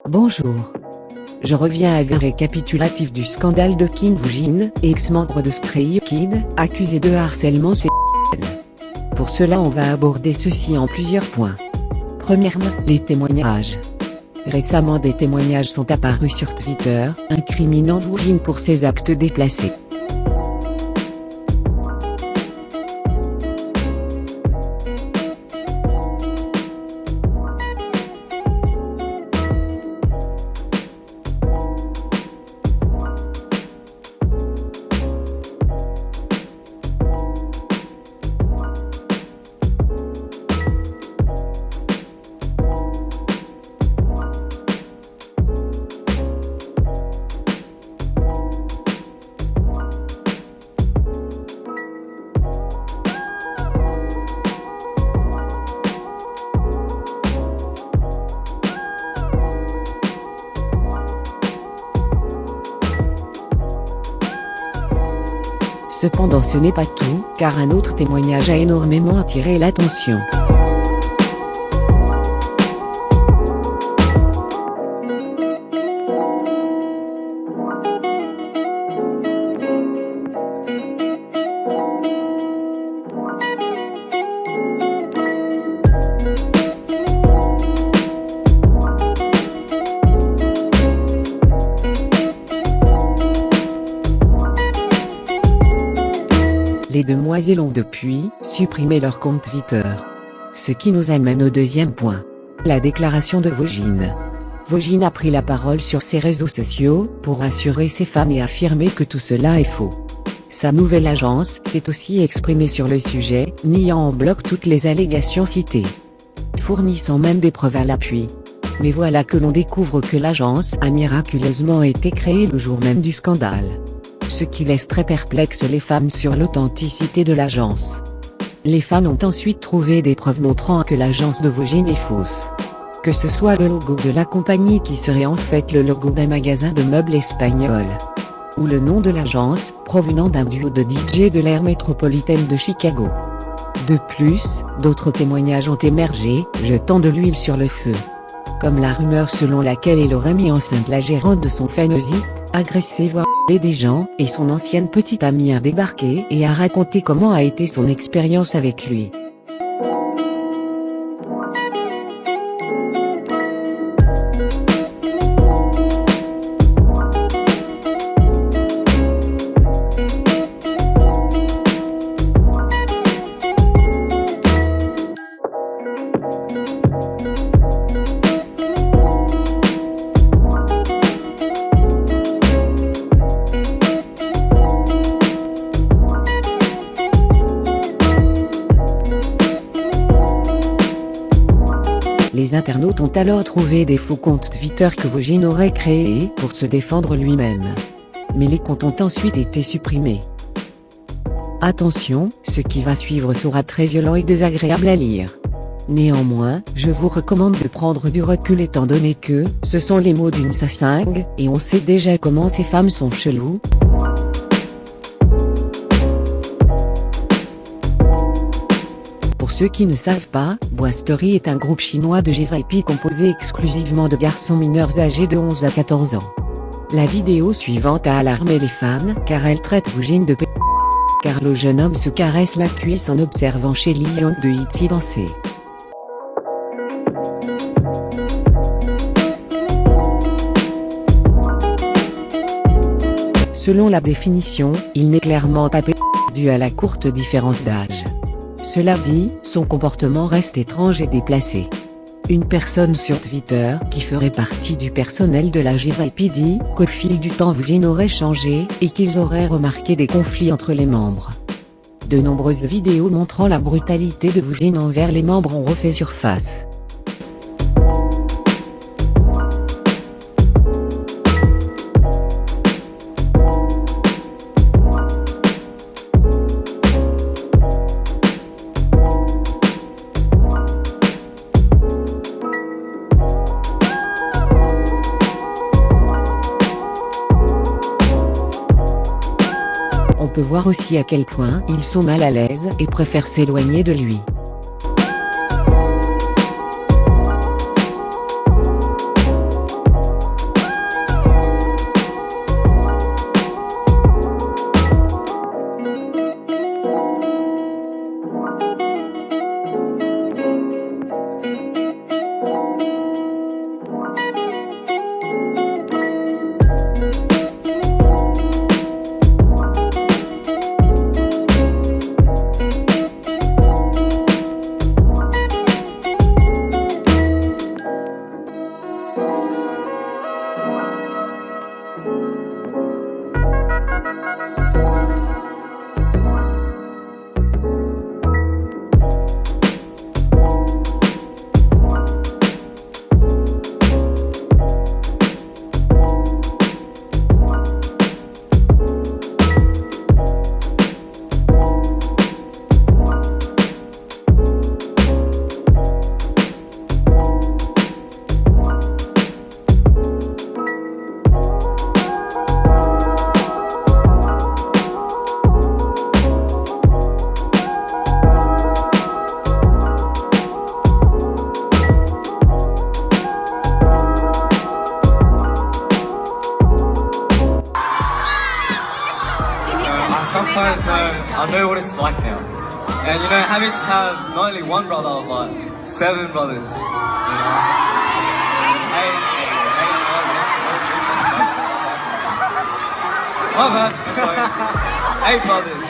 Bonjour. Je reviens avec un récapitulatif du scandale de Kim Woo-jin, ex-membre de Stray Kids, accusé de harcèlement sexuel. Pour cela on va aborder ceci en plusieurs points. Premièrement, les témoignages. Récemment des témoignages sont apparus sur Twitter, incriminant Woo-jin pour ses actes déplacés. Cependant ce n'est pas tout, car un autre témoignage a énormément attiré l'attention. Les demoiselles ont depuis supprimé leur compte Twitter. Ce qui nous amène au deuxième point. La déclaration de Woo-jin. Woo-jin a pris la parole sur ses réseaux sociaux pour rassurer ses fans et affirmer que tout cela est faux. Sa nouvelle agence s'est aussi exprimée sur le sujet, niant en bloc toutes les allégations citées, fournissant même des preuves à l'appui. Mais voilà que l'on découvre que l'agence a miraculeusement été créée le jour même du scandale. Ce qui laisse très perplexes les fans sur l'authenticité de l'agence. Les fans ont ensuite trouvé des preuves montrant que l'agence de Woo-jin est fausse. Que ce soit le logo de la compagnie qui serait en fait le logo d'un magasin de meubles espagnol, ou le nom de l'agence, provenant d'un duo de DJ de l'aire métropolitaine de Chicago. De plus, d'autres témoignages ont émergé, jetant de l'huile sur le feu. Comme la rumeur selon laquelle il aurait mis enceinte la gérante de son Fantasy, agressé voire des gens, et son ancienne petite amie a débarqué et a raconté comment a été son expérience avec lui. Les internautes ont alors trouvé des faux comptes Twitter que Woo-jin aurait créés pour se défendre lui-même. Mais les comptes ont ensuite été supprimés. Attention, ce qui va suivre sera très violent et désagréable à lire. Néanmoins, je vous recommande de prendre du recul étant donné que, ce sont les mots d'une sasingue, et on sait déjà comment ces femmes sont cheloues. Pour ceux qui ne savent pas, Boy Story est un groupe chinois de JYP composé exclusivement de garçons mineurs âgés de 11 à 14 ans. La vidéo suivante a alarmé les fans car elle traite Woo-jin de car le jeune homme se caresse la cuisse en observant chez Lee Young de ITZY danser. Selon la définition, il n'est clairement pas dû à la courte différence d'âge. Cela dit, son comportement reste étrange et déplacé. Une personne sur Twitter, qui ferait partie du personnel de la JYP dit qu'au fil du temps Woo-jin aurait changé, et qu'ils auraient remarqué des conflits entre les membres. De nombreuses vidéos montrant la brutalité de Woo-jin envers les membres ont refait surface. On peut voir aussi à quel point ils sont mal à l'aise et préfèrent s'éloigner de lui. Sometimes I know what it's like now. And you know, having to have not only one brother, but 7 brothers. You know? Oh man, sorry. 8 brothers.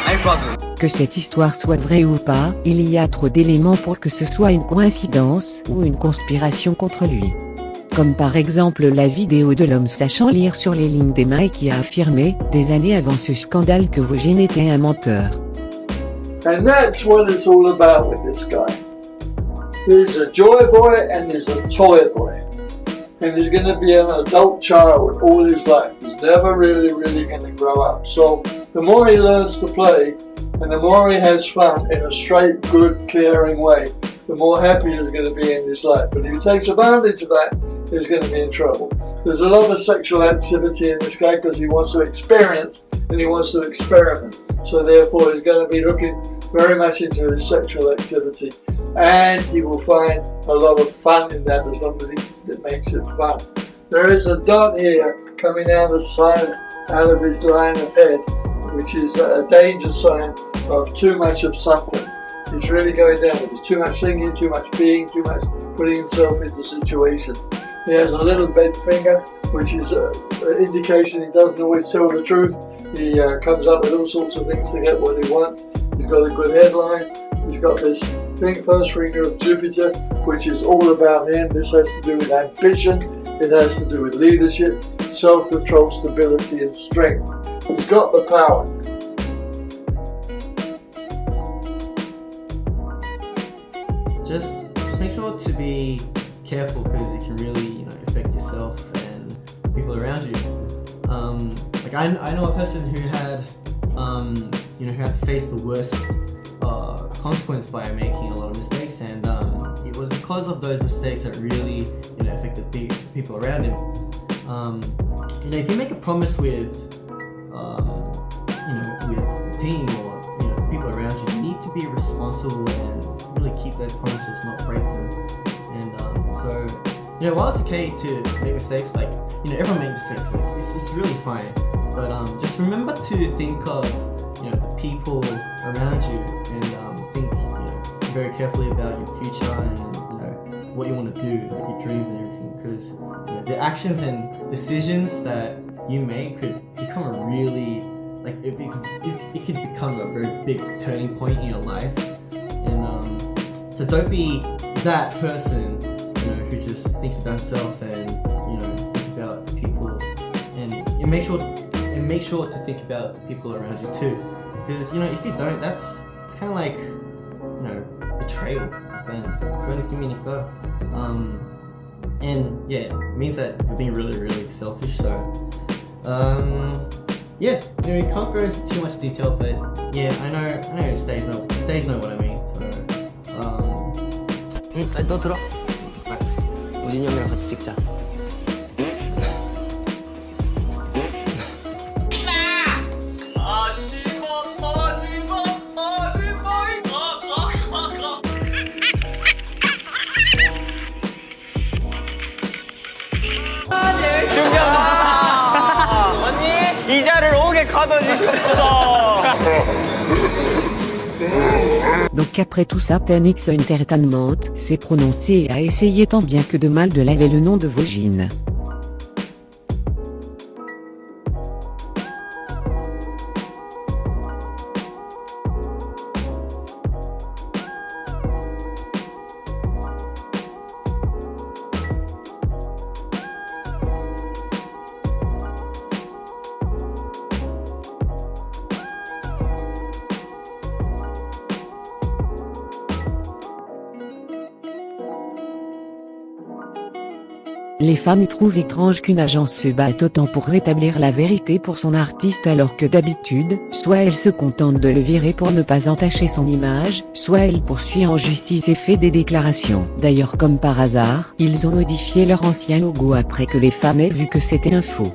8 brothers. Que cette histoire soit vraie ou pas, il y a trop d'éléments pour que ce soit une coïncidence ou une conspiration contre lui. Comme par exemple la vidéo de l'homme sachant lire sur les lignes des mains et qui a affirmé, des années avant ce scandale, que Vogin était un menteur. And that's what it's all about with this guy. There's a joy boy and there's a toy boy. And he's going to be an adult child all his life. He's never really going to grow up. So the more he learns to play and the more he has fun in a straight, good, caring way, the more happy he's going to be in his life. But if he takes advantage of that, he's going to be in trouble. There's a lot of sexual activity in this guy because he wants to experience and he wants to experiment. So therefore he's going to be looking very much into his sexual activity. And he will find a lot of fun in that as long as it makes it fun. There is a dot here coming out of his line of head, which is a danger sign of too much of something. He's really going down. There's too much thinking, too much being, too much putting himself into situations. He has a little bent finger, which is an indication he doesn't always tell the truth. He comes up with all sorts of things to get what he wants. He's got a good headline. He's got this first finger of Jupiter, which is all about him. This has to do with ambition. It has to do with leadership, self-control, stability, and strength. He's got the power. Just make sure to be careful because it can really, affect yourself and people around you. Like I know a person who had, who had to face the worst consequence by making a lot of mistakes, and it was because of those mistakes that really, affected the people around him. If you make a promise with, with the team or people around you, you need to be responsible and really keep those promises, not break them. And so, while it's okay to make mistakes, like everyone makes mistakes, it's really fine. But just remember to think of the people around you and think very carefully about your future and what you want to do, like your dreams and everything. Because the actions and decisions that you make could become a really it could become a very big turning point in your life. And so don't be that person who just thinks about himself and think about the people, and make sure to think about the people around you too, because if you don't, it's kind of like betrayal. Then and yeah, it means that you're being really selfish. So yeah, we can't go into too much detail, but yeah, I know stays know what I mean. So 또 들어. 우진이 형이랑 같이 찍자. 이자를 5개 가더니 컸어. Donc après tout ça, Penix Entertainment s'est prononcé et a essayé tant bien que de mal de laver le nom de Vogin. Les femmes trouvent étrange qu'une agence se batte autant pour rétablir la vérité pour son artiste alors que d'habitude, soit elle se contente de le virer pour ne pas entacher son image, soit elle poursuit en justice et fait des déclarations. D'ailleurs comme par hasard, ils ont modifié leur ancien logo après que les femmes aient vu que c'était un faux.